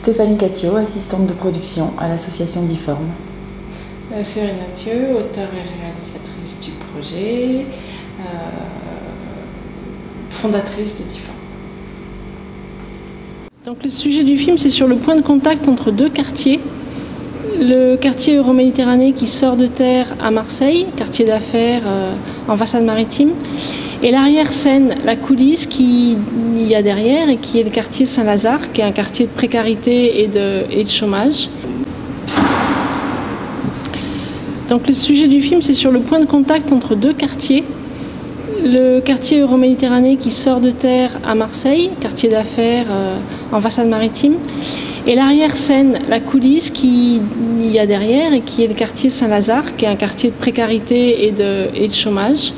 Stéphanie Catio, assistante de production à l'association Difforme. Séverine Mathieu, auteure et réalisatrice du projet, fondatrice de Difforme. Donc le sujet du film, c'est sur le point de contact entre deux quartiers. Le quartier Euroméditerranée qui sort de terre à Marseille, quartier d'affaires en façade maritime, et l'arrière-scène, la coulisse qu'il y a derrière et qui est le quartier Saint-Lazare, qui est un quartier de précarité et de chômage. Donc le sujet du film, c'est sur le point de contact entre deux quartiers. Le quartier Euroméditerranée qui sort de terre à Marseille, quartier d'affaires en façade maritime, et l'arrière-scène, la coulisse qu'il y a derrière et qui est le quartier Saint-Lazare, qui est un quartier de précarité et de chômage.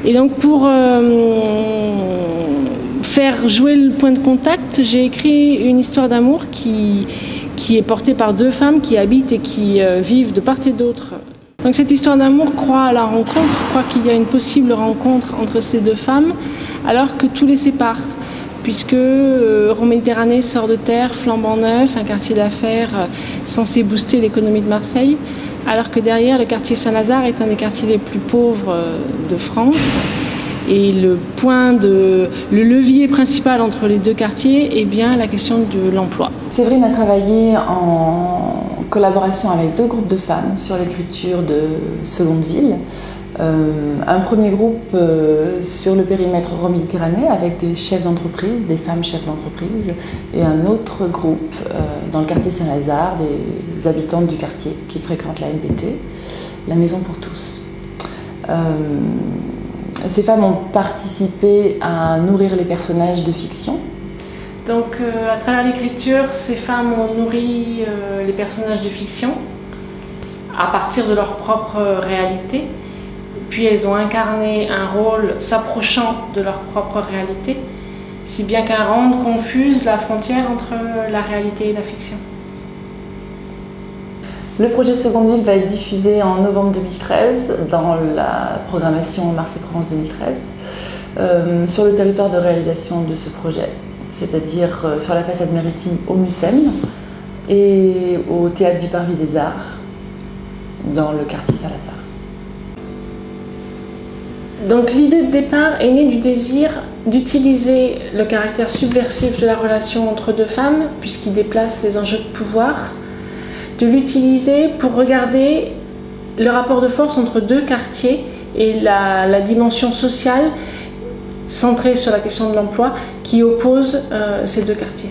Et donc pour faire jouer le point de contact, j'ai écrit une histoire d'amour qui est portée par deux femmes qui habitent et qui vivent de part et d'autre. Donc cette histoire d'amour croit à la rencontre, croit qu'il y a une possible rencontre entre ces deux femmes, alors que tout les sépare, puisque Euroméditerranée sort de terre, flambant neuf, un quartier d'affaires censé booster l'économie de Marseille, alors que derrière, le quartier Saint-Lazare est un des quartiers les plus pauvres de France. Et le levier principal entre les deux quartiers est bien la question de l'emploi. Séverine a travaillé en collaboration avec deux groupes de femmes sur l'écriture de Seconde Ville. Un premier groupe sur le périmètre Euroméditerranée avec des chefs d'entreprise, des femmes chefs d'entreprise, et un autre groupe dans le quartier Saint-Lazare, des habitantes du quartier qui fréquentent la MPT, la Maison pour tous. Ces femmes ont participé à nourrir les personnages de fiction. Donc à travers l'écriture, ces femmes ont nourri les personnages de fiction à partir de leur propre réalité. Puis elles ont incarné un rôle s'approchant de leur propre réalité, si bien qu'elles rendent confuse la frontière entre la réalité et la fiction. Le projet Seconde Ville va être diffusé en novembre 2013 dans la programmation Marseille-Provence 2013 sur le territoire de réalisation de ce projet, c'est-à-dire sur la façade maritime au Mucem et au Théâtre du Parvis des Arts dans le quartier Saint-Lazare. Donc l'idée de départ est née du désir d'utiliser le caractère subversif de la relation entre deux femmes, puisqu'il déplace les enjeux de pouvoir, de l'utiliser pour regarder le rapport de force entre deux quartiers et la dimension sociale centrée sur la question de l'emploi qui oppose ces deux quartiers.